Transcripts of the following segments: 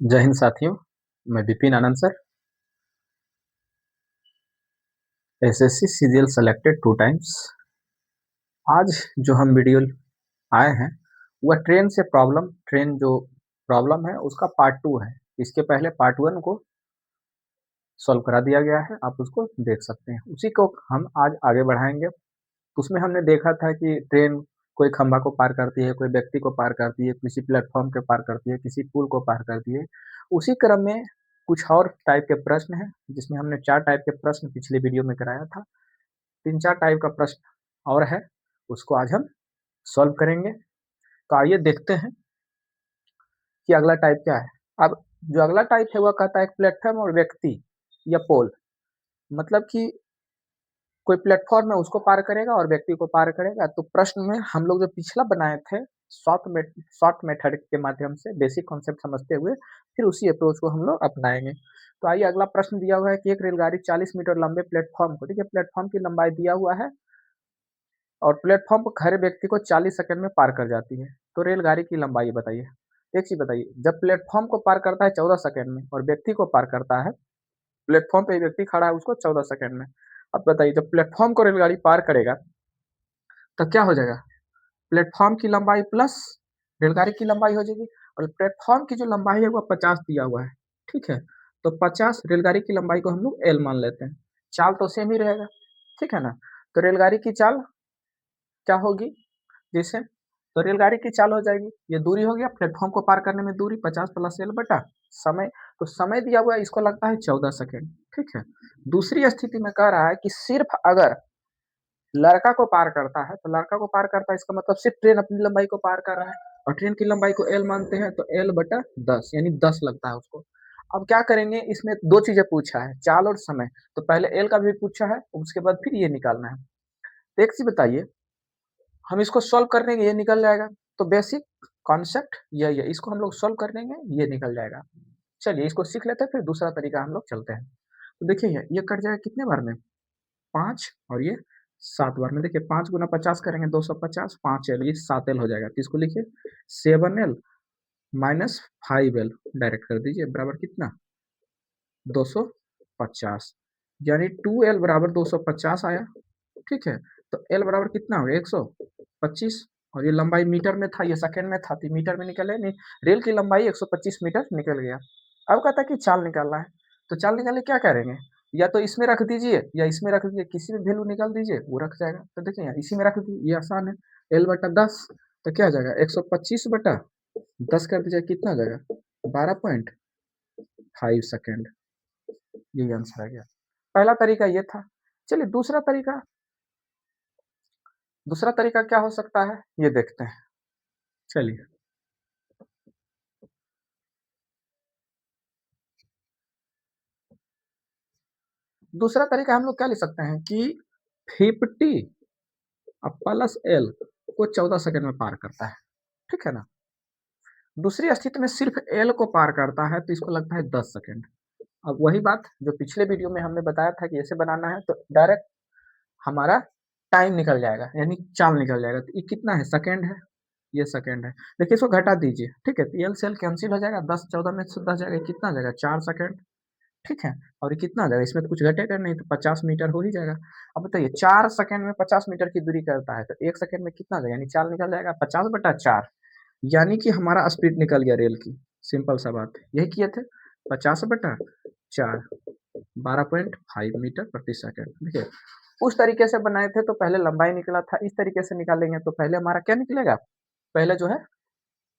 जय हिंद साथियों, मैं Vipin Anand sir. SSC serial selected 2 times. आज जो हम वीडियो आए हैं वह ट्रेन जो प्रॉब्लम है उसका पार्ट 2 है। इसके पहले पार्ट 1 को सॉल्व करा दिया गया है, आप उसको देख सकते हैं। उसी को हम आज आगे बढ़ाएंगे। उसमें हमने देखा था कि ट्रेन कोई खंभा को पार करती है, कोई व्यक्ति को पार करती है, किसी प्लेटफॉर्म को पार करती है, किसी पुल को पार करती है। उसी क्रम में कुछ और टाइप के प्रश्न हैं, जिसमें हमने 4 टाइप के प्रश्न पिछले वीडियो में कराया था। 3-4 टाइप का प्रश्न और है, उसको आज हम सॉल्व करेंगे। तो आइए देखते हैं कि अगला टाइप क्या है। अब जो अगला टाइप है वह कहता है एक प्लेटफॉर्म और व्यक्ति या पोल, मतलब कि कोई प्लेटफॉर्म है उसको पार करेगा और व्यक्ति को पार करेगा। तो प्रश्न में हम लोग जो पिछला बनाए थे शॉर्ट मेथड के माध्यम से बेसिक कॉन्सेप्ट समझते हुए फिर उसी अप्रोच को हम लोग अपनाएंगे। तो आइए, अगला प्रश्न दिया हुआ है कि एक रेलगाड़ी 40 मीटर लंबे प्लेटफॉर्म को, देखिए प्लेटफॉर्म की लंबाई दिया हुआ है और प्लेटफॉर्म पर खड़े व्यक्ति को 40 सेकंड में पार कर जाती है। तो रेलगाड़ी की लंबाई बताइए। एक चीज बताइए, जब प्लेटफॉर्म को पार करता है 14 सेकंड में और व्यक्ति को पार करता है, प्लेटफॉर्म पे व्यक्ति खड़ा है उसको 14 सेकंड में। अब बताइए जब प्लेटफॉर्म को रेलगाड़ी पार करेगा तो क्या हो जाएगा, प्लेटफॉर्म की लंबाई प्लस रेलगाड़ी की लंबाई हो जाएगी। और प्लेटफॉर्म की जो लंबाई है वो 50 दिया हुआ है, ठीक है। तो 50 रेलगाड़ी की लंबाई को हम लोग एल मान लेते हैं। चाल तो सेम ही रहेगा, ठीक है ना। तो रेलगाड़ी की चाल क्या होगी, जैसे तो रेलगाड़ी की चाल हो जाएगी, ये दूरी हो गया प्लेटफॉर्म को पार करने में दूरी 50 प्लस एल बटा समय। तो समय दिया हुआ है, इसको लगता है 14 सेकेंड, ठीक है। दूसरी स्थिति में कह रहा है कि सिर्फ अगर लड़का को पार करता है, तो लड़का को पार करता है इसका मतलब सिर्फ ट्रेन अपनी लंबाई को पार कर रहा है और ट्रेन की लंबाई को एल मानते हैं, तो एल बटा 10 यानी 10 लगता है उसको। अब क्या करेंगे, इसमें दो चीजें पूछा है, चाल और समय। तो पहले एल का भी पूछा है, उसके बाद फिर ये निकालना है। तो एक चीज बताइए, हम इसको सॉल्व कर देंगे ये निकल जाएगा। तो बेसिक कॉन्सेप्ट यही है, इसको हम लोग सॉल्व कर देंगे ये निकल जाएगा। चलिए इसको सीख लेते हैं, फिर दूसरा तरीका हम लोग चलते हैं। तो देखिए ये कट जाएगा कितने बार में, 5 और ये 7 बार में। देखिए 5 गुना 50 करेंगे 250, 5 एल, ये 7 एल हो जाएगा। तो इसको लिखिए 7 एल माइनस 5 एल डायरेक्ट कर दीजिए, बराबर कितना 250, यानी 2 एल बराबर 250 आया, ठीक है। तो एल बराबर कितना हो गया 125, और ये लंबाई मीटर में था, ये सेकंड में था, तो मीटर में निकले नहीं। रेल की लंबाई 125 मीटर निकल गया। अब कहता है कि चाल निकालना है। तो चाल निकालने क्या करेंगे, या तो इसमें रख दीजिए या इसमें रख दीजिए, किसी भी वैल्यू निकाल दीजिए वो रख जाएगा। तो देखिए यहाँ इसी में रख दीजिए, ये आसान है। एल बटा 10, तो क्या आ जाएगा 125 बटा 10 कर दीजिए, कितना आ जाएगा 12.5 सेकेंड। यही आंसर आ गया। पहला तरीका ये था। चलिए दूसरा तरीका क्या हो सकता है ये देखते हैं। चलिए दूसरा तरीका हम लोग क्या लिख सकते हैं कि 50 प्लस एल को 14 सेकंड में पार करता है, ठीक है ना। दूसरी स्थिति में सिर्फ एल को पार करता है, तो इसको लगता है 10 सेकंड। अब वही बात जो पिछले वीडियो में हमने बताया था कि ऐसे बनाना है, तो डायरेक्ट हमारा टाइम निकल जाएगा, यानी चाल निकल जाएगा। तो ये कितना है, सेकंड है, ये सेकंड है। देखिए इसको घटा दीजिए, ठीक है। तो एल से एल कैंसिल हो जाएगा, 10 14 में से 10 जाएगा, कितना आ जाएगा 4 सेकंड, ठीक है। और ये कितना आ जाएगा, इसमें तो कुछ घटेगा नहीं, तो 50 मीटर हो ही जाएगा। अब बताइए 4 सेकंड में 50 मीटर की दूरी करता है, तो 1 सेकंड में कितना आ जाएगा, यानी चाल निकल जाएगा 50 बटा 4, यानी कि हमारा स्पीड निकल गया रेल की। सिंपल सा बात है, यही किए थे, 50 बटा 4 12.5 मीटर प्रति सेकंड। देखिए उस तरीके से बनाए थे तो पहले लंबाई निकला था, इस तरीके से निकालेंगे तो पहले हमारा क्या निकलेगा, पहले जो है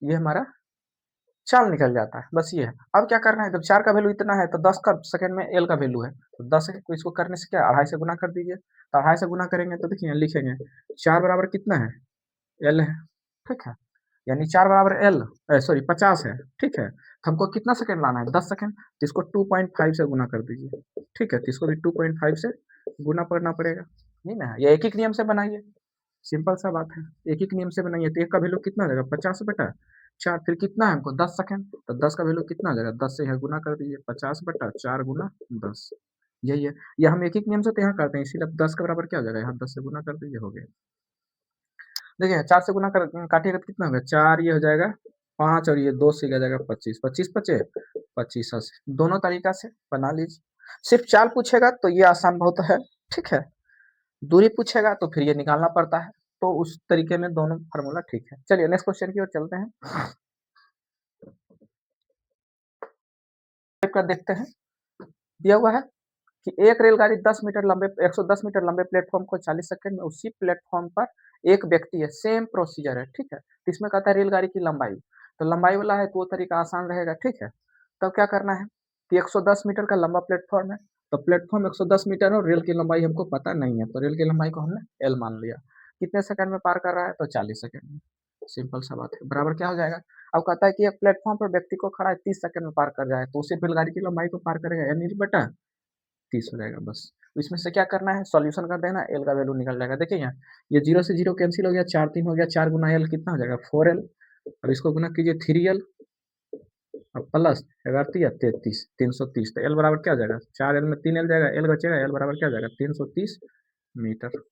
ये हमारा चाल निकल जाता है, बस ये है। अब क्या करना है, जब 4 का वैल्यू इतना है तो 10 का सेकंड में एल का वैल्यू है, तो 10 को इसको करने से क्या 2.5 से गुना कर दीजिए। तो 2.5 से गुना करेंगे तो देखिए लिखेंगे 4 बराबर कितना है, एल है, ठीक है। यानी 4 बराबर एल, सॉरी 50 है, ठीक है। तो हमको कितना सेकंड लाना है 10 सेकंड, तो इसको 2.5 से गुना कर दीजिए, ठीक है। तो इसको भी 2.5 से गुना करना पड़ेगा, नहीं ना। ये एक एक नियम से बनाइए, सिंपल सा बात है, एक एक नियम से बनाइए। तो एक का वैल्यू कितना आ जाएगा 50 बटा 4, फिर कितना है हमको 10 सेकंड, तो 10 का वैल्यू कितना आ जाएगा 10 से यहाँ गुना कर दीजिए, 50 बटा 4 गुना 10, यही है। ये हम एक एक नियम से तो यहाँ करते हैं, इसीलिए 10 के बराबर क्या हो जाएगा, यहाँ 10 से गुना कर दीजिए, हो गया। देखिए 4 से गुना कर काटिएगा तो कितना होगा 4, ये हो जाएगा 5 और ये 2 से क्या जाएगा 25, 25 बचे 25 80, दोनों तरीका से बना लीजिए। सिर्फ चाल पूछेगा तो ये आसान बहुत है, ठीक है। दूरी पूछेगा तो फिर ये निकालना पड़ता है, तो उस तरीके में दोनों फार्मूला ठीक है। चलिए नेक्स्ट क्वेश्चन की ओर चलते हैं। टाइप का देखते हैं, दिया हुआ है कि एक रेलगाड़ी 10 मीटर लंबे 110 मीटर लंबे प्लेटफॉर्म को 40 सेकंड में उसी प्लेटफॉर्म पर एक व्यक्ति है, सेम प्रोसीजर है, ठीक है। तो इसमें कहता है रेलगाड़ी की लंबाई, तो लंबाई वाला है तो वो तरीका आसान रहेगा, ठीक है। तब क्या करना है कि 110 मीटर का लंबा प्लेटफॉर्म है, तो प्लेटफॉर्म 110 मीटर और रेल की लंबाई हमको पता नहीं है, तो रेल की लंबाई को हमने एल मान लिया। कितने सेकंड में पार कर रहा है, तो 40 सेकंड में। सिंपल सा बात है, बराबर क्या हो जाएगा। अब कहता है कि एक प्लेटफॉर्म पर व्यक्ति को खड़ा है 30 सेकंड में पार कर जाए, तो उसी रेलगाड़ी की लंबाई को पार करेगा, यानी बटा 30 हो जाएगा बस। तो इसमें से क्या करना है, सॉल्यूशन कर देना, एल का वैल्यू निकल जाएगा। देखिए यहाँ ये 0 से 0 कैंसिल हो गया, 4 3 हो गया, 4 गुना एल कितना हो जाएगा 4L, और इसको गुना कीजिए 3L और प्लस 11 या 33 330, तो एल बराबर क्या हो जाएगा, 4L में 3L जाएगा, एल बचेगा, एल बराबर क्या हो जाएगा 330 मीटर।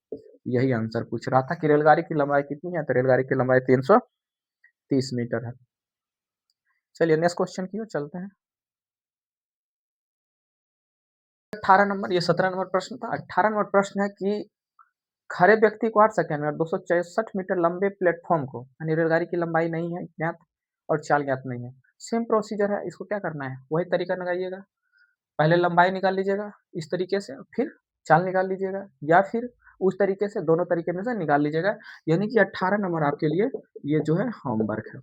यही आंसर पूछ रहा था कि रेलगाड़ी की लंबाई कितनी है, तो रेलगाड़ी की लंबाई 330 मीटर है। चलिए नेक्स्ट क्वेश्चन की ओर चलते हैं। 18 नंबर, ये 17 नंबर प्रश्न था। 18 नंबर प्रश्न है कि खड़े व्यक्ति को 8 सेकंड में 264 मीटर लंबे प्लेटफॉर्म को, यानी रेलगाड़ी की लंबाई नहीं है ज्ञात और चाल ज्ञात नहीं है, सेम प्रोसीजर है, इसको क्या करना है, वही तरीका लगाइएगा। पहले लंबाई निकाल लीजिएगा इस तरीके से, फिर चाल निकाल लीजिएगा, या फिर उस तरीके से, दोनों तरीके में से निकाल लीजिएगा। यानी कि 18 नंबर आपके लिए ये जो है होमवर्क है।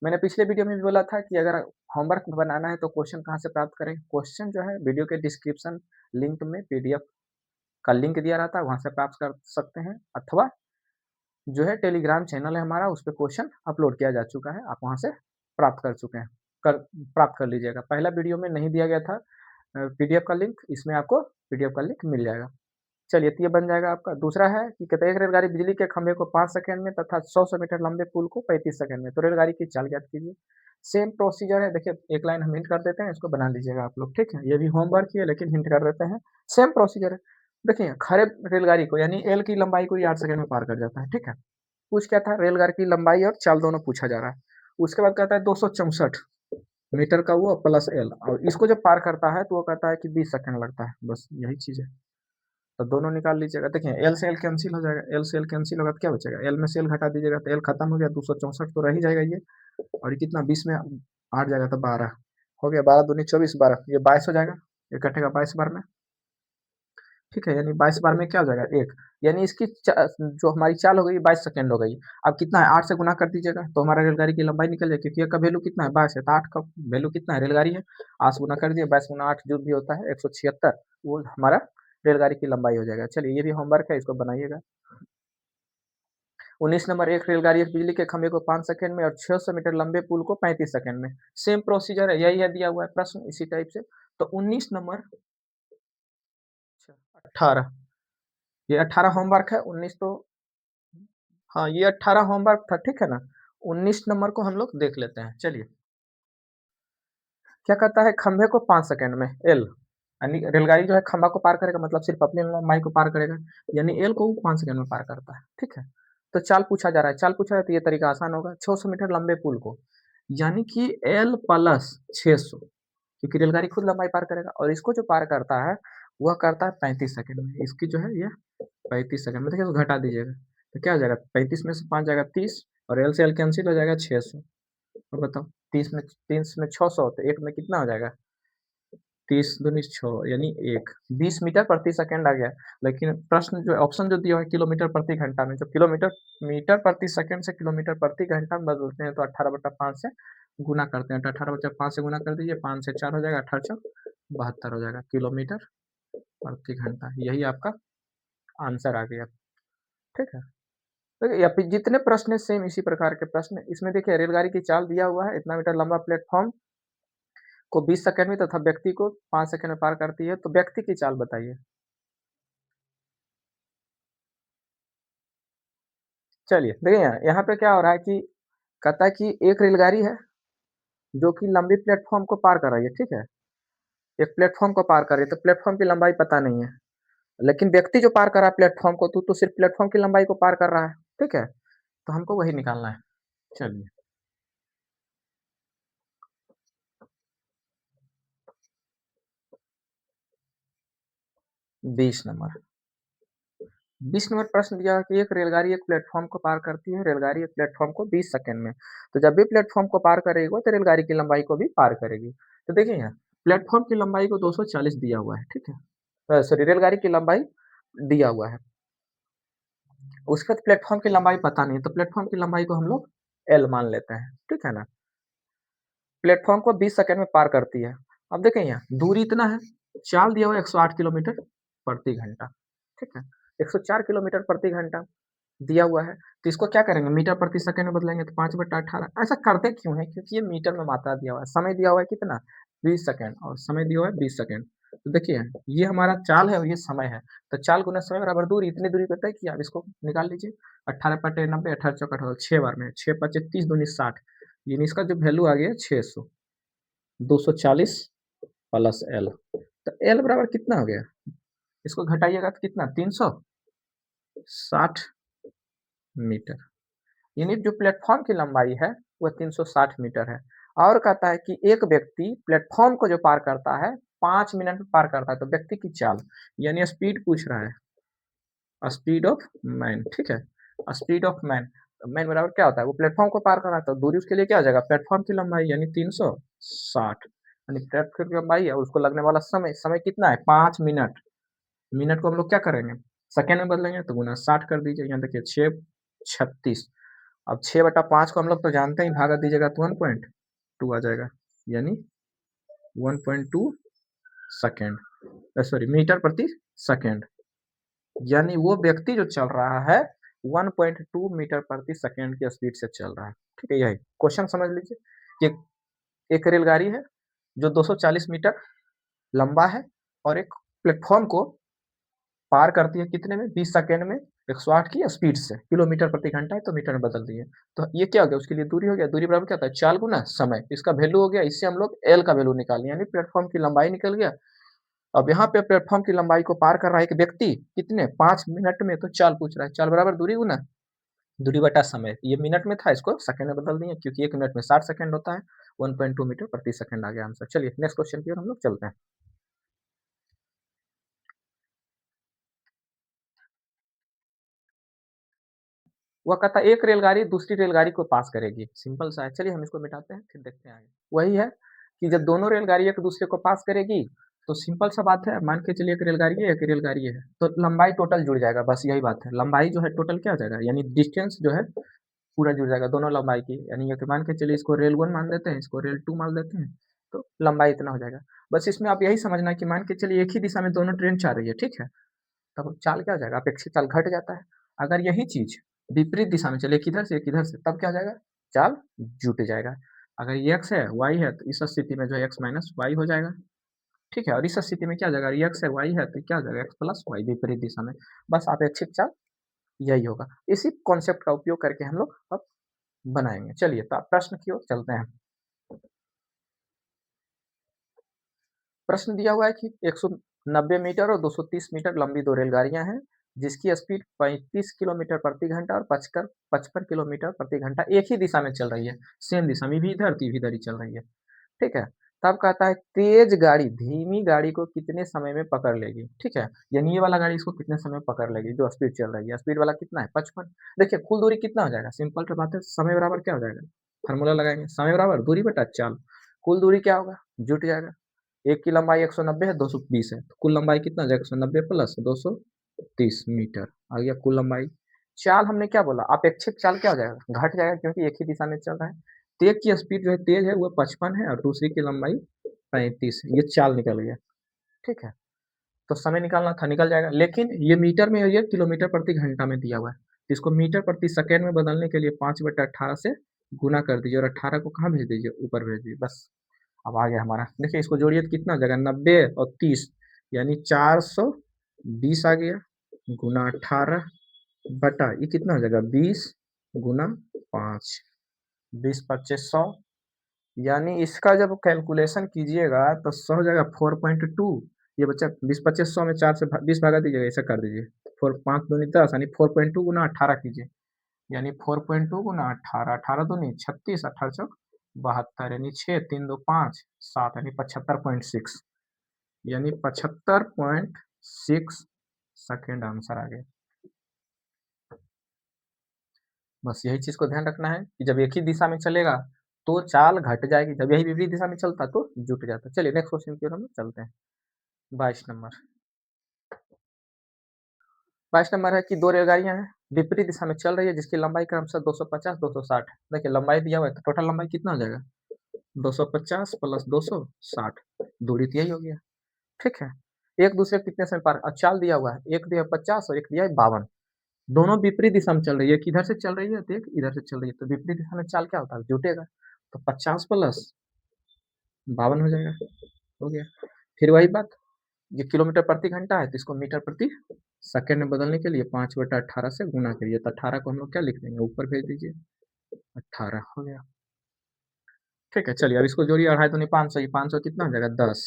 मैंने पिछले वीडियो में भी बोला था कि अगर होमवर्क बनाना है तो क्वेश्चन कहाँ से प्राप्त करें। क्वेश्चन जो है वीडियो के डिस्क्रिप्शन लिंक में पीडीएफ का लिंक दिया रहता है, वहाँ से प्राप्त कर सकते हैं, अथवा जो है टेलीग्राम चैनल है हमारा, उस पर क्वेश्चन अपलोड किया जा चुका है, आप वहाँ से प्राप्त कर चुके हैं, प्राप्त कर लीजिएगा। पहला वीडियो में नहीं दिया गया था पीडीएफ का लिंक, इसमें आपको पीडीएफ का लिंक मिल जाएगा। चलिए तो ये बन जाएगा आपका। दूसरा है कि कहते हैं एक रेलगाड़ी बिजली के खंभे को 5 सेकंड में तथा 100 मीटर लंबे पुल को 35 सेकंड में, तो रेलगाड़ी की चाल ज्ञात कीजिए। सेम प्रोसीजर है, देखिए एक लाइन हम हिंट कर देते हैं, इसको बना लीजिएगा आप लोग, ठीक है। ये भी होमवर्क ही है लेकिन हिंट कर देते हैं, सेम प्रोसीजर है। देखिए खड़े रेलगाड़ी को यानी एल की लंबाई को 8 सेकंड में पार कर जाता है, ठीक है। पूछ क्या था, रेलगाड़ी की लंबाई और चाल दोनों पूछा जा रहा है। उसके बाद कहता है 264 मीटर का वो प्लस एल, और इसको जब पार करता है तो वो कहता है कि 20 सेकंड लगता है, बस यही चीज है। तो दोनों निकाल लीजिएगा। देखिए एल से एल कैंसिल हो जाएगा, एल से एल कैंसिल होगा तो क्या बचेगा, एल में से एल घटा दीजिएगा तो एल खत्म हो गया, 264 तो रह ही जाएगा ये, और ये कितना 20 में 8 जाएगा तो 12 हो गया, 12 दूनी 24 12, ये 22 हो जाएगा, ये कटेगा 22 बार में, ठीक है। यानी 22 बार में क्या हो जाएगा एक, यानी इसकी जो हमारी चाल हो गई 22 सेकंड हो गई। अब कितना है 8 से गुना कर दीजिएगा तो हमारा रेलगाड़ी की लंबाई निकल जाएगी, क्योंकि का वैल्यू कितना है 22 है, तो 8 का वैल्यू कितना है रेलगाड़ी है, 8 से गुना कर दिए, 22 गुना 8 जो भी होता है 176, वो हमारा रेलगाड़ी की लंबाई हो जाएगा। चलिए ये भी होमवर्क है, इसको बनाइएगा। 19 नंबर, एक रेलगाड़ी एक बिजली के खंभे को 5 सेकंड में और 600 मीटर लंबे पुल को 35 सेकंड में, सेम प्रोसीजर है, यही है दिया हुआ है प्रश्न इसी टाइप से। तो 19 नंबर 18, ये 18 होमवर्क है, 19 तो हाँ ये 18 होमवर्क था, ठीक है ना। 19 नंबर को हम लोग देख लेते हैं। चलिए क्या कहता है, खंभे को 5 सेकंड में एल, यानी रेलगाड़ी जो है खंभा को पार करेगा, मतलब सिर्फ अपनी लंबाई को पार करेगा, यानी एल को वो 5 सेकंड में पार करता है, ठीक है। तो चाल पूछा जा रहा है, चाल पूछा है तो ये तरीका आसान होगा, 600 मीटर लंबे पुल को, यानी कि एल प्लस 600, क्योंकि रेलगाड़ी खुद लंबाई पार करेगा, और इसको जो पार करता है वह करता है 35 सेकंड में, इसकी जो है ये 35 सेकंड में। देखिए तो घटा दीजिएगा तो क्या हो जाएगा, 35 में से 5 जाएगा 30, और एल से एल कैंसिल हो जाएगा 600, और बताओ 30 में 600, तो एक में कितना हो जाएगा 30 दूनी 6, यानी एक 20 मीटर प्रति सेकंड आ गया। लेकिन प्रश्न जो ऑप्शन जो दिया है किलोमीटर प्रति घंटा में, जो किलोमीटर मीटर प्रति सेकंड से किलोमीटर प्रति घंटा में बदलते हैं, तो 18/5 से गुना करते हैं, तो 18/5 से गुना कर दीजिए, 5 से 4 हो जाएगा, 18×4 72 हो जाएगा किलोमीटर प्रति घंटा। यही आपका आंसर आ गया, ठीक है। तो या फिर जितने प्रश्न है सेम इसी प्रकार के प्रश्न इसमें। देखिए रेलगाड़ी की चाल दिया हुआ है, इतना मीटर लंबा प्लेटफॉर्म को 20 सेकंड में तथा व्यक्ति को 5 सेकंड में पार करती है, तो व्यक्ति की चाल बताइए। चलिए देखिए यहाँ पे क्या हो रहा है कि कहता है कि एक रेलगाड़ी है जो कि लंबी प्लेटफॉर्म को पार कर रही है, ठीक है। एक प्लेटफॉर्म को पार कर रही है, तो प्लेटफॉर्म की लंबाई पता नहीं है, लेकिन व्यक्ति जो पार कर रहा है प्लेटफॉर्म को, तो सिर्फ प्लेटफॉर्म की लंबाई को पार कर रहा है, ठीक है। तो हमको वही निकालना है। चलिए 20 नंबर। 20 नंबर प्रश्न दिया है कि एक रेलगाड़ी एक प्लेटफॉर्म को पार करती है, रेलगाड़ी एक प्लेटफॉर्म को 20 सेकंड में। तो जब भी प्लेटफॉर्म को पार करेगी वो, तो रेलगाड़ी की लंबाई को भी पार करेगी। तो देखिए यहाँ प्लेटफॉर्म की लंबाई को 240 दिया हुआ है, ठीक है। सॉरी, रेलगाड़ी की लंबाई दिया हुआ है। उसके बाद प्लेटफॉर्म की लंबाई पता नहीं, तो प्लेटफॉर्म की लंबाई को हम लोग एल मान लेते हैं, ठीक है ना। प्लेटफॉर्म को 20 सेकंड में पार करती है। अब देखें यहाँ दूरी इतना है, चाल दिया हुआ है 108 किलोमीटर प्रति घंटा, ठीक है। 104 किलोमीटर प्रति घंटा दिया हुआ है, तो इसको क्या करेंगे, मीटर प्रति सेकंड में बदलेंगे, तो 5/18। ऐसा करते क्यों है, क्योंकि ये मीटर में मात्रा दिया हुआ है, समय दिया हुआ है कितना 20 सेकंड, और समय दिया हुआ है 20 सेकंड। तो देखिए ये हमारा चाल है और ये समय है, तो चाल गुना समय बराबर दूरी, इतनी दूरी को तय किया। अब इसको निकाल लीजिए, 18/90, 18×4 6 बार में, 6×5 30, दूनी 60, यानी इसका जो वैल्यू आ गया 600, 240 प्लस एल। तो एल बराबर कितना हो गया, इसको घटाइएगा तो कितना 360 मीटर, यानी जो प्लेटफॉर्म की लंबाई है वह 360 मीटर है। और कहता है कि एक व्यक्ति प्लेटफॉर्म को जो पार करता है 5 मिनट में पार करता है, तो व्यक्ति की चाल यानी स्पीड पूछ रहा है, स्पीड ऑफ मैन, ठीक है। स्पीड ऑफ मैन, मैन बराबर क्या होता है, वो प्लेटफॉर्म को पार कर रहा है, तो दूरी उसके लिए क्या आ जाएगा, प्लेटफॉर्म की लंबाई यानी 360, यानी प्लेटफॉर्म की लंबाई है, उसको लगने वाला समय, समय कितना है 5 मिनट। मिनट को हम लोग क्या करेंगे, सेकेंड में बदलेंगे, तो गुना 60 कर दीजिए। यहाँ देखिए 6×36, अब 6/5 को हम लोग तो जानते हैं, भागा दीजिएगा तो 1.2 आ जाएगा, यानी 1.2 सेकेंड, सॉरी मीटर प्रति सेकेंड। यानी वो व्यक्ति जो चल रहा है 1.2 मीटर प्रति सेकेंड की स्पीड से चल रहा है, ठीक है। यही क्वेश्चन समझ लीजिए कि एक रेलगाड़ी है जो 240 मीटर लंबा है और एक प्लेटफॉर्म को पार करती है कितने में, 20 सेकेंड में, 108 की स्पीड से। किलोमीटर प्रति घंटा है तो मीटर में बदल दिए, तो ये क्या हो गया, उसके लिए दूरी हो गया, दूरी बराबर क्या होता है, चाल गुना समय, इसका वैल्यू हो गया, इससे हम लोग एल का वैल्यू निकालें, यानी प्लेटफॉर्म की लंबाई निकल गया। अब यहाँ पे प्लेटफॉर्म की लंबाई को पार कर रहा है एक व्यक्ति कितने 5 मिनट में, तो चाल पूछ रहा है, चाल बराबर दूरी गुना दूरी बटा समय, ये मिनट में था, इसको सेकंड में बदल दिए, क्योंकि 1 मिनट में 60 सेकंड होता है। 1.2 मीटर प्रति सेकंड आ गया आंसर। चलिए नेक्स्ट क्वेश्चन की ओर हम लोग चलते हैं। वह कहता है एक रेलगाड़ी दूसरी रेलगाड़ी को पास करेगी, सिंपल सा है। चलिए हम इसको मिटाते हैं, फिर देखते हैं आगे। वही है कि जब दोनों रेलगाड़ी एक दूसरे को पास करेगी, तो सिंपल सा बात है, मान के चलिए एक रेलगाड़ी है, एक रेलगाड़ी है, तो लंबाई टोटल जुड़ जाएगा, बस यही बात है। लंबाई जो है टोटल क्या हो जाएगा, यानी डिस्टेंस जो है पूरा जुड़ जाएगा दोनों लंबाई की, यानी ये मान के चलिए इसको रेल 1 मान लेते हैं, इसको रेल 2 मान लेते हैं, तो लंबाई इतना हो जाएगा। बस इसमें आप यही समझना है कि मान के चलिए एक ही दिशा में दोनों ट्रेन चल रही है, ठीक है, तब चाल क्या हो जाएगा, अपेक्षित चाल घट जाता है। अगर यही चीज विपरीत दिशा में चले, एक इधर से एक इधर से, तब क्या हो जाएगा, चाल जुट जाएगा। अगर ये एक्स है वाई है, तो इस स्थिति में जो है एक्स माइनस वाई हो जाएगा, ठीक है। और इस स्थिति में क्या हो जाएगा, ये एक्स है वाई है, तो क्या हो जाएगा एक्स प्लस वाई, विपरीत दिशा में। बस अपेक्षित चाल यही होगा। इसी कॉन्सेप्ट का उपयोग करके हम लोग अब बनाएंगे। चलिए तो प्रश्न की ओर चलते हैं। प्रश्न दिया हुआ है कि 190 मीटर और 230 मीटर लंबी दो रेलगाड़ियां हैं, जिसकी स्पीड 35 किलोमीटर प्रति घंटा और 55 किलोमीटर प्रति घंटा एक ही दिशा में चल रही है, सेम दिशा में, भी इधर थी भी इधर ही चल रही है, ठीक है। तब कहता है तेज गाड़ी धीमी गाड़ी को कितने समय में पकड़ लेगी, ठीक है। यानी ये वाला गाड़ी इसको कितने समय में पकड़ लेगी जो स्पीड चल रही है, स्पीड वाला कितना है 55। देखिए कुल दूरी कितना हो जाएगा, सिंपल सी बात है, समय बराबर क्या हो जाएगा, फार्मूला लगाएंगे, समय बराबर दूरी बटा चाल। कुल दूरी क्या होगा, जुट जाएगा। एक की लंबाई 190 है, 220 है, तो कुल लंबाई कितना हो जाएगा, 190 प्लस 230 मीटर आ गया कुल लंबाई। चाल हमने क्या बोला, अपेक्षित चाल क्या हो जाएगा, घट जाएगा, क्योंकि एक ही दिशा में चल रहा है। तो एक की स्पीड जो है तेज है वो 55 है, और दूसरी की लंबाई 35, ये चाल निकल गया, ठीक है। तो समय निकालना था, निकल जाएगा, लेकिन ये मीटर में, ये किलोमीटर प्रति घंटा में दिया हुआ है, तो इसको मीटर प्रति सेकेंड में बदलने के लिए 5/18 से गुना कर दीजिए, और 18 को कहाँ भेज दीजिए, ऊपर भेज दीजिए, बस। अब आ गया हमारा, देखिए इसको जोड़िए तो कितना हो जाएगा, 90 और 30, यानी 420 आ गया, गुना 18 बटा ये कितना हो जाएगा 20 गुना 5, 20×25 = 100, यानी इसका जब कैलकुलेशन कीजिएगा तो 100 हो जाएगा 4.2। ये बच्चा 20×25 में 4 से 20 भागा दीजिएगा, ऐसा कर दीजिए, 4×5 = 10, यानी 4.2 गुना 18 कीजिए, यानी 4.2 गुना 18, 18×2 = 36, 18×4 = 72, यानी 6, 3×2 = 5, 7, यानी 75.6, यानी 75.6 6 सेकेंड आंसर आ गया। बस यही चीज को ध्यान रखना है कि जब एक ही दिशा में चलेगा तो चाल घट जाएगी, जब यही विपरीत दिशा में चलता तो जुट जाता। चलिए नेक्स्ट क्वेश्चन की ओर हम चलते हैं। 22 नंबर। 22 नंबर है कि दो रेलगाड़ियां हैं, विपरीत दिशा में चल रही है, जिसकी लंबाई क्रमशः 250 260। देखिए लंबाई दिया हुआ है तो टोटल लंबाई कितना हो जाएगा, 250 प्लस 260, दूरी तो यही हो गया। ठीक है, एक दूसरे कितने समय पार, चाल दिया हुआ है, एक दिया 50 और एक दिया है 52। दोनों विपरीत दिशा में चल रही है, एक इधर से चल रही है तो एक इधर से चल रही है, तो विपरीत दिशा में चाल क्या होता है, जुटेगा। तो 50 प्लस 52 हो जाएगा, हो गया। फिर वही बात, ये किलोमीटर प्रति घंटा है तो इसको मीटर प्रति सेकंड में बदलने के लिए 5/18 से गुना करिए, तो 18 को हम लोग क्या लिख देंगे, ऊपर भेज दीजिए, 18 हो गया। ठीक है, चलिए अब इसको जोड़िए, 2.5 दूनी 500, ये 500 कितना हो जाएगा 10,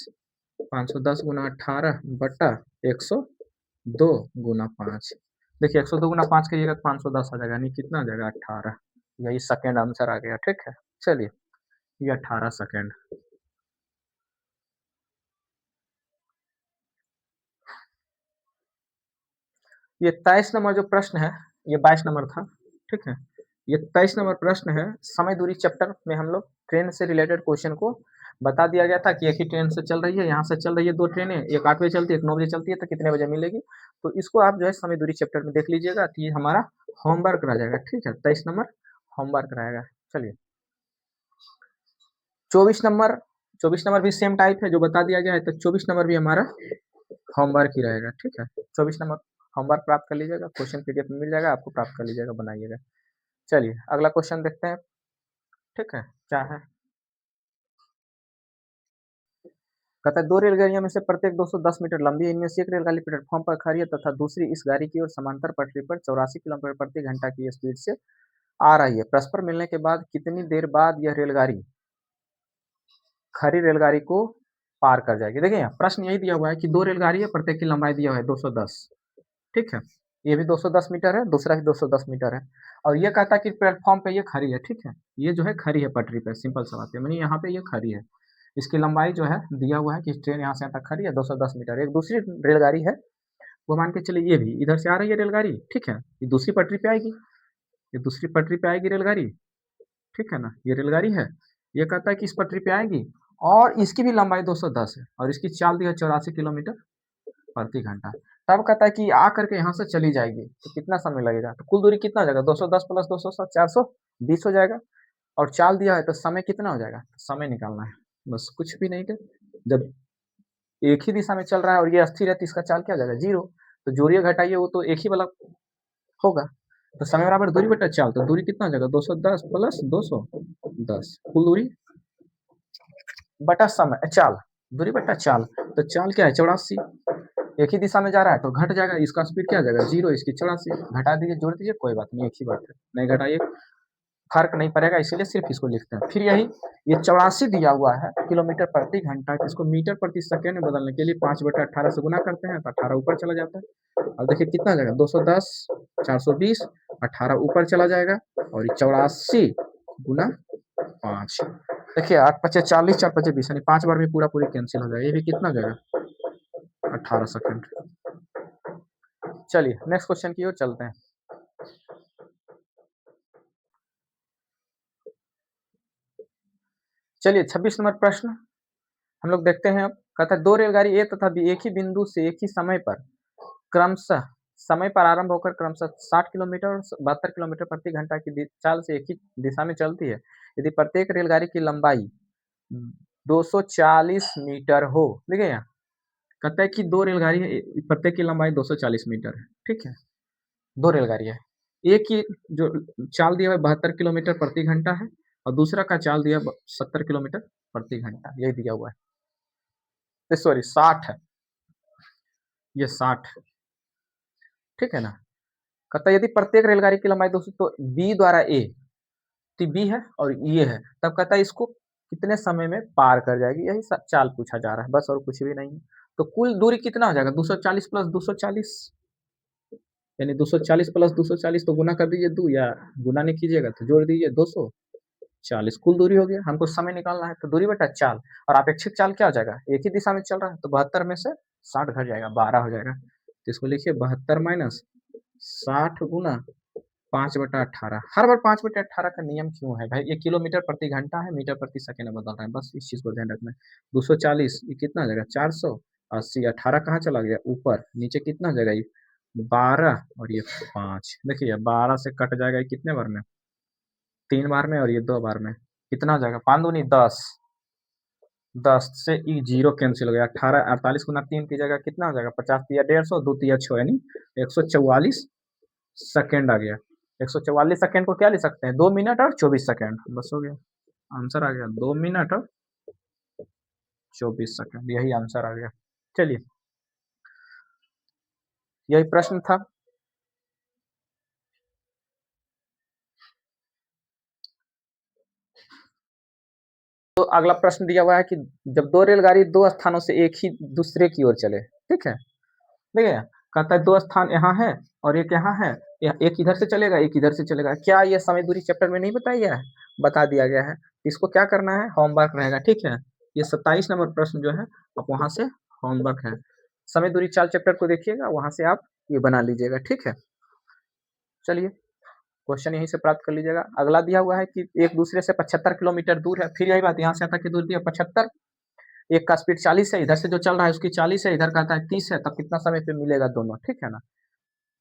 510 गुना 18 बटा 102 गुना 5। देखिए 102 गुना 5 करिएगा तो 510 आ जाएगा, यानी कितना आ जाएगा 18, यही सेकंड आंसर आ गया। ठीक है, चलिए ये 18 सेकंड। ये 23 नंबर जो प्रश्न है, ये 22 नंबर था। ठीक है, ये 23 नंबर प्रश्न है, समय दूरी चैप्टर में हम लोग ट्रेन से रिलेटेड क्वेश्चन को बता दिया गया था कि एक ही ट्रेन से चल रही है, यहाँ से चल रही है दो ट्रेनें, एक 8 बजे चलती है, एक 9 बजे चलती है, तो कितने बजे मिलेगी। तो इसको आप जो है समय दूरी चैप्टर में देख लीजिएगा, तो ये हमारा होमवर्क रह जाएगा। ठीक है, 23 नंबर होमवर्क रहेगा। चलिए 24 नंबर, 24 नंबर भी सेम टाइप है जो बता दिया गया है, तो 24 नंबर भी हमारा होमवर्क ही रहेगा। ठीक है, 24 नंबर होमवर्क प्राप्त कर लीजिएगा, क्वेश्चन पीडीएफ में मिल जाएगा, आपको प्राप्त कर लीजिएगा, बनाइएगा। चलिए अगला क्वेश्चन देखते हैं। ठीक है, क्या है, कहता है दो रेलगाड़ियों में से प्रत्येक 210 मीटर लंबी है, इनमें से एक रेलगाड़ी प्लेटफॉर्म पर खड़ी है तथा दूसरी इस गाड़ी की ओर समांतर पटरी पर 84 किलोमीटर प्रति घंटा की स्पीड से आ रही है। परस्पर मिलने के बाद कितनी देर बाद यह रेलगाड़ी खड़ी रेलगाड़ी को पार कर जाएगी। देखिए यहाँ प्रश्न यही दिया हुआ है कि दो रेलगाड़ी है, प्रत्येक की लंबाई दिया हुआ है 210। ठीक है, ये भी 210 मीटर है, दूसरा भी 210 मीटर है, और ये कहता है कि प्लेटफॉर्म पे ये खड़ी है। ठीक है, ये जो है खड़ी है पटरी पे, सिंपल सा बात है, यानी यहाँ पे ये खड़ी है, इसकी लंबाई जो है दिया हुआ है कि ट्रेन यहाँ से यहाँ तक खड़ी है 210 मीटर। एक दूसरी रेलगाड़ी है, वो मान के चलिए ये भी इधर से आ रही है रेलगाड़ी। ठीक है, ये दूसरी पटरी पे आएगी, ये दूसरी पटरी पे आएगी रेलगाड़ी। ठीक है ना, ये रेलगाड़ी है, ये कहता है कि इस पटरी पे आएगी और इसकी भी लंबाई 210 है और इसकी चाल दी है 84 किलोमीटर प्रति घंटा। तब कहता है कि आ करके यहाँ से चली जाएगी तो कितना समय लगेगा, तो कुल दूरी कितना हो जाएगा, 210 प्लस 200 420 हो जाएगा, और चाल दिया है तो समय कितना हो जाएगा, समय निकालना है, बस कुछ भी नहीं। जब एक ही दिशा में चल रहा है और ये स्थिर है तो इसका चाल क्या हो जाएगा, 0। तो जोड़िए घटाइए वो तो एक ही वाला होगा, तो समय बराबर दूरी बटा चाल, तो दूरी कितना हो जाएगा 210 प्लस 210, कुल दूरी बटा समय चाल, दूरी बटा चाल, तो चाल क्या है 84, एक ही दिशा में जा रहा है तो घट जाएगा, इसका स्पीड क्या आ जाएगा 0, इसकी 84, घटा दीजिए जोड़ दीजिए, कोई बात नहीं, एक ही बात है, नहीं घटाइए फर्क नहीं पड़ेगा, इसीलिए सिर्फ इसको लिखते हैं। फिर यही ये 84 दिया हुआ है किलोमीटर प्रति घंटा, इसको मीटर प्रति सेकेंड में बदलने के लिए 5/18 से गुना करते हैं तो 18 ऊपर चला जाता है। अब देखिए कितना आ जाएगा 210 420, 18 ऊपर चला जाएगा और 84 गुना 5, देखिए 8×5 = 40, 4×5 = 20, यानी 5 बार में पूरा पूरी कैंसिल हो जाएगा, ये भी कितना हो जाएगा 18 सेकंड। चलिए नेक्स्ट क्वेश्चन की ओर चलते हैं। चलिए 26 नंबर प्रश्न हम लोग देखते हैं। कहता है दो रेलगाड़ी ए तथा बी एक ही बिंदु से एक ही समय पर क्रमशः समय पर आरंभ होकर क्रमशः 60 किलोमीटर और 72 किलोमीटर प्रति घंटा की चाल से एक ही दिशा में चलती है। यदि प्रत्येक रेलगाड़ी की लंबाई 240 मीटर हो, देखिए यहाँ कहता है कि दो रेलगाड़ी है, प्रत्येक की लंबाई 240 मीटर है। ठीक है, दो रेलगाड़ी है, एक की जो चाल दिया हुआ है 72 किलोमीटर प्रति घंटा है और दूसरा का चाल दिया 70 किलोमीटर प्रति घंटा, यही दिया हुआ है, सॉरी 60 है, ये 60। ठीक है ना, कहता है यदि प्रत्येक रेलगाड़ी की लंबाई 200, तो बी द्वारा ए, तो बी है और ये है, तब कहता है इसको कितने समय में पार कर जाएगी, यही चाल पूछा जा रहा है, बस और कुछ भी नहीं है। तो कुल दूरी कितना हो जाएगा 240 प्लस 240, यानी 240 प्लस 240, तो गुना कर दीजिए 2, या गुना नहीं कीजिएगा तो जोड़ दीजिए 200, 40 कुल दूरी हो गया। हमको समय निकालना है तो दूरी बटा चाल, और अपेक्षित चाल क्या हो जाएगा, एक ही दिशा में चल रहा है तो 72 में से 60 घट जाएगा, 12 हो जाएगा। तो इसको लिखिए 72 माइनस 60 गुना 5/18। हर बार 5/18 का नियम क्यों है भाई, ये किलोमीटर प्रति घंटा है, मीटर प्रति सेकंड में बदल रहा है, बस इस चीज को ध्यान रखना है। 240 ये कितना आ जाएगा, 480, 18 कहाँ चला गया ऊपर, नीचे कितना आ जाएगा, ये 12 और ये 5। देखिए 12 से कट जाएगा, ये कितने बार में, 3 बार में, और ये 2 बार में, कितना आ जाएगा, 5 दूनी 10, 10 से ये जीरो कैंसिल हो गया, 18, 48 गुना 3 की जगह कितना आ जाएगा, 50 तिया 150, 2 तिया 6, यानी 144 सेकेंड आ गया। 144 सेकेंड को क्या ले सकते हैं, 2 मिनट और 24 सेकेंड, बस हो गया, आंसर आ गया 2 मिनट और 24 सेकेंड, यही आंसर आ गया। चलिए यही प्रश्न था। तो अगला प्रश्न दिया हुआ है कि जब दो रेलगाड़ी दो स्थानों से एक ही दूसरे की ओर चले, ठीक है, देखिए कहता है 2 स्थान यहाँ है और एक यहाँ है, एक इधर से चलेगा एक इधर से चलेगा, क्या ये समय दूरी चैप्टर में नहीं बताया गया है, बता दिया गया है। इसको क्या करना है, होमवर्क रहेगा, ठीक है। ये 27 नंबर प्रश्न जो है आप वहां से होमवर्क है, समय दूरी चाल चैप्टर को देखिएगा, वहां से आप ये बना लीजिएगा, ठीक है। चलिए क्वेश्चन यहीं से प्राप्त कर लीजिएगा। अगला दिया हुआ है कि एक दूसरे से 75 किलोमीटर दूर है, फिर यही बात, यहाँ से आता कि दूर दिया 75, एक का स्पीड 40 है, इधर से जो चल रहा है उसकी 40 है, इधर का आता है 30 है, तब कितना समय पे मिलेगा दोनों, ठीक है ना।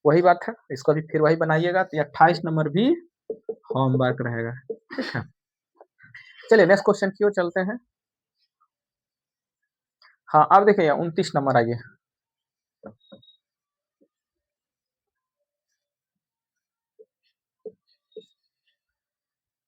वही बात है, इसको भी फिर वही बनाइएगा, तो 28 नंबर भी होमवर्क रहेगा, ठीक है। चलिए नेक्स्ट क्वेश्चन की ओर चलते हैं। हाँ अब देखिए 29 नंबर आइए।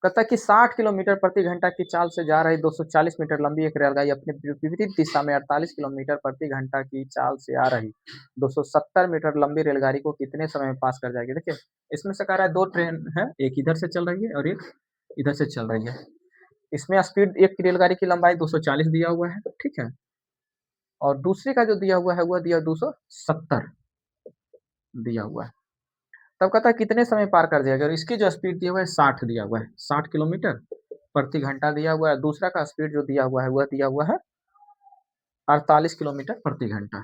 कहता है कि 60 किलोमीटर प्रति घंटा की चाल से जा रही 240 मीटर लंबी एक रेलगाड़ी अपने विपरीत दिशा में 48 किलोमीटर प्रति घंटा की चाल से आ रही 270 मीटर लंबी रेलगाड़ी को कितने समय में पास कर जाएगी। देखिए इसमें से कह रहा है 2 ट्रेन है, एक इधर से चल रही है और एक इधर से चल रही है। इसमें स्पीड एक की रेलगाड़ी की लंबाई 240 दिया हुआ है, ठीक है, और दूसरे का जो दिया हुआ है वह दिया 270 दिया हुआ है। तब कहता है कितने समय पार कर जाएगा, और इसकी जो स्पीड दिया हुआ है 60 दिया हुआ है, 60 किलोमीटर प्रति घंटा दिया हुआ है, दूसरा का स्पीड जो दिया हुआ है वह दिया हुआ है 48 किलोमीटर प्रति घंटा।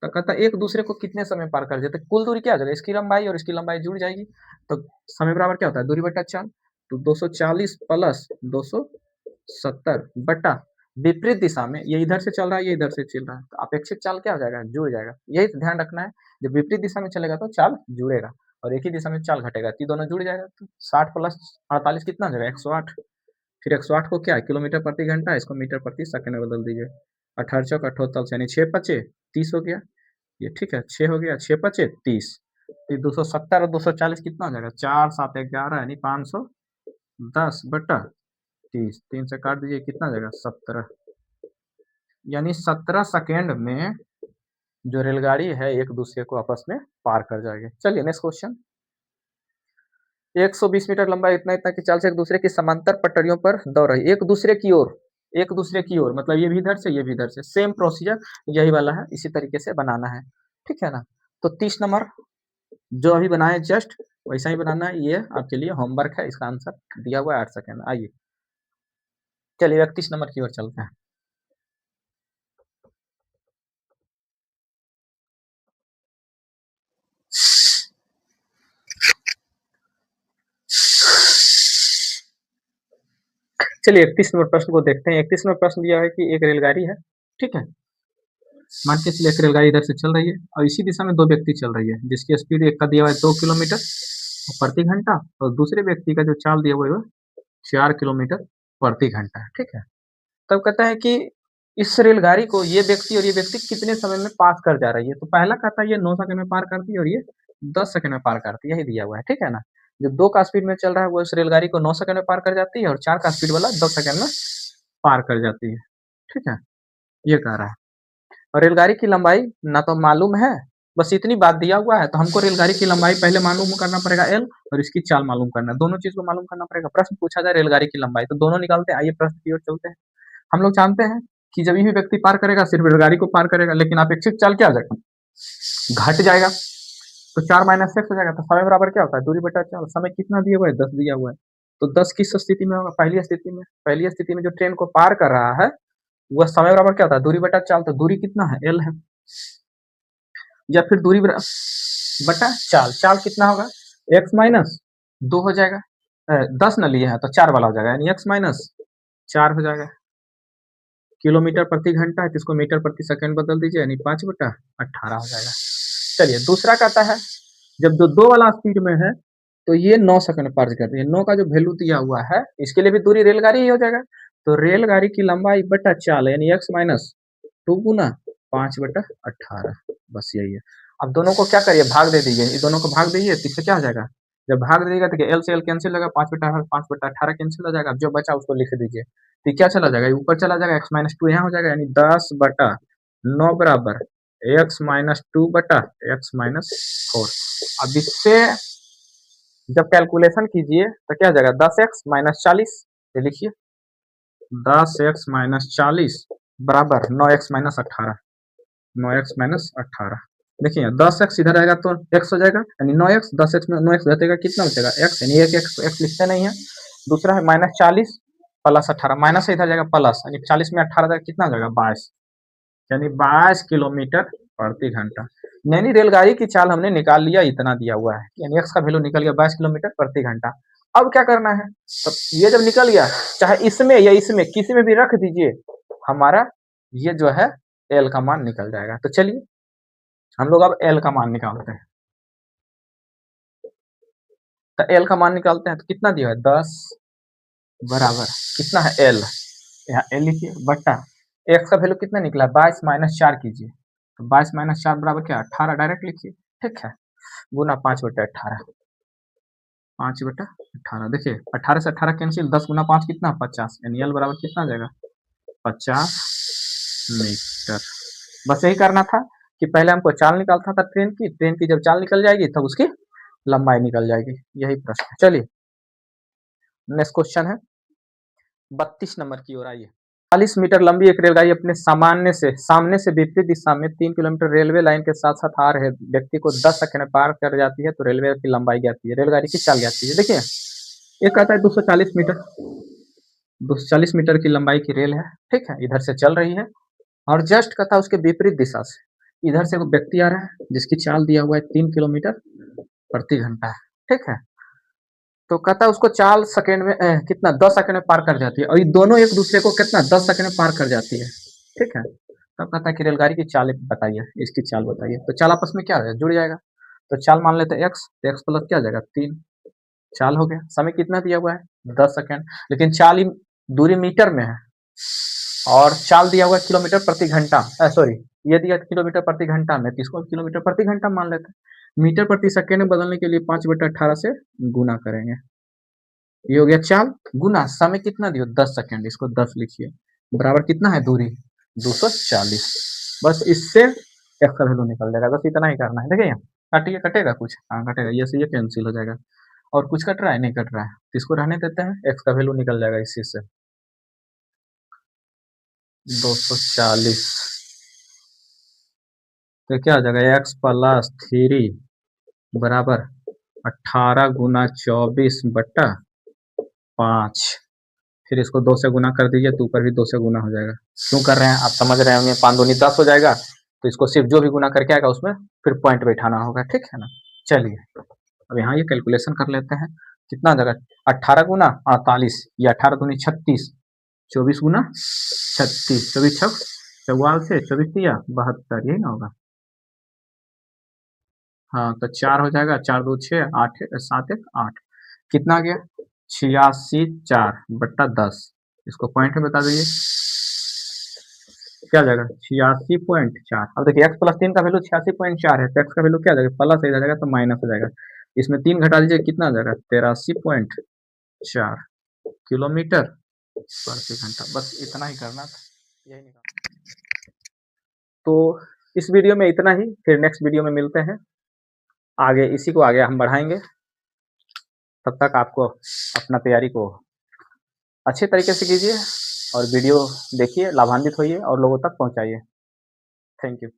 तो कहता है एक दूसरे को कितने समय पार कर जाते, कुल दूरी क्या हो जाएगा, इसकी लंबाई और इसकी लंबाई जुड़ जाएगी, तो समय बराबर क्या होता है, दूरी बटा चाल, तो 240 प्लस 270 बटा विपरीत दिशा में, ये इधर से चल रहा है ये इधर से चल रहा है, तो अपेक्षित चाल क्या हो जाएगा, जुड़ जाएगा। यही ध्यान रखना है, जब विपरीत दिशा में चलेगा तो चाल जुड़ेगा और एक ही दिशा में चाल घटेगा, तो दोनों जुड़ जाएगा। तो 60 प्लस 48 कितना हो जाएगा, 108, फिर 108 को क्या है किलोमीटर प्रति घंटा, इसको मीटर प्रति सेकंड में बदल दीजिए, 18 चौक 78 यानी 6 पचे 30 हो गया, ये ठीक है 6 हो गया, 6 पचे 30, फिर 270 और 240 कितना हो जाएगा, 4 7 11 यानी 510 बटा 30, 3 से काट दीजिए कितना हो जाएगा 17, यानी 17 सेकेंड में जो रेलगाड़ी है एक दूसरे को आपस में पार कर जाएगी। चलिए नेक्स्ट क्वेश्चन। 120 मीटर लंबा इतना इतना की चाल से एक दूसरे की समांतर पटरियों पर दौड़ रही, एक दूसरे की ओर, एक दूसरे की ओर मतलब ये भी इधर से ये भी इधर से, सेम प्रोसीजर यही वाला है, इसी तरीके से बनाना है, ठीक है ना। तो 30 नंबर जो अभी बनाए जस्ट वैसा ही बनाना है, ये आपके लिए होमवर्क है, इसका आंसर दिया हुआ है 8 सेकेंड। आइए चलिए 31 नंबर की ओर चलते हैं। चलिए 31 नंबर प्रश्न को देखते हैं। 31 नंबर प्रश्न दिया है कि एक रेलगाड़ी है, ठीक है, मान के चलिए एक रेलगाड़ी इधर से चल रही है और इसी दिशा में 2 व्यक्ति चल रही है, जिसकी स्पीड एक का दिया हुआ है 2 किलोमीटर प्रति घंटा और दूसरे व्यक्ति का जो चाल दिया हुआ है 4 किलोमीटर प्रति घंटा है, ठीक है। तब कहता है कि इस रेलगाड़ी को ये व्यक्ति और ये व्यक्ति कितने समय में पास कर जा रही है, तो पहला कहता है ये 9 सेकंड में पार करती है और ये 10 सेकंड में पार करती है, यही दिया हुआ है, ठीक है ना। जो 2 का स्पीड में चल रहा है वो इस रेलगाड़ी को 9 सेकंड में पार कर जाती है और 4 का स्पीड वाला 10 सेकंड में पार कर जाती है, ठीक है, ये कह रहा है। और रेलगाड़ी की लंबाई ना तो मालूम है, बस इतनी बात दिया हुआ है, तो हमको रेलगाड़ी की लंबाई पहले मालूम करना पड़ेगा एल, और इसकी चाल मालूम करना है, दोनों चीज को मालूम करना पड़ेगा। प्रश्न पूछा जाए रेलगाड़ी की लंबाई, तो दोनों निकालते हैं, आइए प्रश्न की ओर चलते हैं। हम लोग जानते हैं कि जब भी व्यक्ति पार करेगा सिर्फ रेलगाड़ी को पार करेगा, लेकिन अपेक्षित चाल क्या हो जाएगा, घट जाएगा, तो 4 माइनस 6 हो जाएगा, तो समय बराबर क्या होता है, दूरी बटा चाल, समय कितना दिया हुआ है 10 दिया हुआ है, तो 10 किस स्थिति में होगा? पहली स्थिति में। पहली स्थिति में जो ट्रेन को पार कर रहा है वह समय बराबर क्या होता है? दूरी बटा चाल। तो दूरी कितना है? L है। या फिर दूरी बटा चाल। चाल कितना होगा? x माइनस 2 हो जाएगा। 10 न लिए हैं तो 4 वाला हो जाएगा, यानी x माइनस 4 हो जाएगा। किलोमीटर प्रति घंटा है तो इसको मीटर प्रति सेकंड बदल दीजिए, यानी 5/18 हो जाएगा। चलिए दूसरा कहता है जब दो वाला स्पीड में है तो ये 9 सेकंड में पार करती है। 9 का जो वैल्यू दिया हुआ है इसके लिए भी दूरी रेलगाड़ी ही हो जाएगा। तो रेलगाड़ी की लंबाई बटा चाल यानी x माइनस 2 गुना 5/18, बस यही है। अब दोनों को क्या करिए? भाग दे दीजिए। ये दोनों को भाग दीजिए तो इससे क्या हो जाएगा? जब भाग दीजिएगा तो L से L कैंसिल होगा, 5/18 कैंसिल हो जाएगा। अब जो बचा उसको लिख दीजिए। तो क्या चला जाएगा? ऊपर चला जाएगा, x माइनस 2 यहाँ हो जाएगा, यानी 10/9 बराबर x माइनस 2 बटा x माइनस 4। अब इससे जब कैलकुलेशन कीजिए तो क्या हो जाएगा? 10x माइनस 40, ये लिखिए 10x माइनस 40 बराबर 9x माइनस 18। 9x माइनस 18 देखिए 10x इधर आएगा तो x हो जाएगा, यानी 9x 10x में 9x घटेगा, कितना बचेगा? x, यानी एक x लिखते नहीं है। दूसरा है माइनस 40 प्लस 18, माइनस इधर जाएगा प्लस, यानी 40 में 18 जाएगा, कितना हो जाएगा? 22, यानी 22 किलोमीटर प्रति घंटा। यानी रेलगाड़ी की चाल हमने निकाल लिया, इतना दिया हुआ है, यानी x का वैल्यू निकल गया 22 किलोमीटर प्रति घंटा। अब क्या करना है? तो ये जब निकल गया, चाहे इसमें या इसमें किसी में भी रख दीजिए, हमारा ये जो है L का मान निकल जाएगा। तो चलिए हम लोग अब L का मान निकालते हैं। तो L का मान निकालते हैं तो कितना दिया है? 10 बराबर कितना है? L, यहाँ L लिखिए बटा x का वैल्यू कितना निकला? 22 माइनस 4 कीजिए, तो 22 माइनस 4 बराबर क्या? 18 डायरेक्ट लिखिए, ठीक है, गुना 5/18। 5/18 देखिए 18 से 18 कैंसिल, 10 गुना 5 कितना? 50, यानी L बराबर कितना आ जाएगा? 50 मीटर। बस यही करना था कि पहले हमको चाल निकालना था ट्रेन की जब चाल निकल जाएगी तब उसकी लंबाई निकल जाएगी। यही प्रश्न है। चलिए नेक्स्ट क्वेश्चन है 32 नंबर की ओर आइए। 40 मीटर लंबी एक रेलगाड़ी अपने सामने से विपरीत दिशा में 3 किलोमीटर रेलवे लाइन के साथ साथ आ रहे व्यक्ति को 10 सेकंड में पार कर जाती है, तो रेलवे की लंबाई ज्ञात है, रेलगाड़ी की चाल ज्ञात है। देखिए ये कहता है 240 मीटर की लंबाई की रेल है, ठीक है, इधर से चल रही है और जस्ट कहता है उसके विपरीत दिशा से इधर से वो व्यक्ति आ रहा है जिसकी चाल दिया हुआ है 3 किलोमीटर प्रति घंटा है, ठीक है। तो कहता है उसको 4 सेकंड में कितना? 10 सेकंड में पार कर जाती है, और ये दोनों एक दूसरे को कितना? 10 सेकंड में पार कर जाती है, ठीक है। तब कहता है कि रेलगाड़ी की चाल बताइए, इसकी चाल बताइए। तो चाल आपस में क्या है? जुड़ जाएगा। तो चाल मान लेते हैं x, तो x प्लस क्या आ जाएगा? 3, चाल हो गया। समय कितना दिया हुआ है? 10 सेकंड, लेकिन चाल ही दूरी मीटर में है और चाल दिया हुआ है किलोमीटर प्रति घंटा, सॉरी ये दिया किलोमीटर प्रति घंटा में, तो इसको किलोमीटर प्रति घंटा मान लेते हैं। मीटर प्रति सेकंड में बदलने के लिए 5/18 से गुना करेंगे। ये हो गया चाल, गुना समय कितना दियो? 10 सेकंड, इसको 10 लिखिए, बराबर कितना है दूरी? 240। बस इससे x का वैल्यू निकल जाएगा। बस इतना ही करना है। देखिए काटिए, कटेगा कुछ? हाँ कटेगा, ये से ये कैंसिल हो जाएगा। और कुछ कट रहा है? नहीं कट रहा है, तो इसको रहने देते हैं, x का वैल्यू निकल जाएगा इसी से 240। तो क्या हो जाएगा? x प्लस 3 बराबर 18 गुना 24/5। फिर इसको 2 से गुना कर दीजिए तो ऊपर भी 2 से गुना हो जाएगा। क्यों कर रहे हैं आप समझ रहे होंगे, 5 दूनी 10 हो जाएगा, तो इसको सिर्फ जो भी गुना करके आएगा उसमें फिर पॉइंट बैठाना होगा, ठीक है ना। चलिए अब यहाँ ये कैलकुलेशन कर लेते हैं, कितना हो जाएगा? 18 गुना 48, या 18 दूनी 36, 24 गुना 36, 24 छक 44 से 24 या 72, यही ना होगा। हाँ तो 4 हो जाएगा, 4 2 6 8 7 1 8, कितना आ गया? 86/4/10। इसको पॉइंट में बता दीजिए, क्या आ जाएगा? 86.4। अब देखिए x प्लस 3 का वैल्यू 86.4 है, तो x का वैल्यू क्या आ जाएगा? प्लस इधर जाएगा तो माइनस हो जाएगा। इसमें 3 घटा दीजिए, कितना आ जाएगा? 83.4 किलोमीटर प्रति घंटा। बस इतना ही करना था, यही निकाल। तो इस वीडियो में इतना ही, फिर नेक्स्ट वीडियो में मिलते हैं। आगे इसी को आगे हम बढ़ाएंगे। तब तक आपको अपना तैयारी को अच्छे तरीके से कीजिए और वीडियो देखिए, लाभान्वित होइए और लोगों तक पहुंचाइए। Thank you.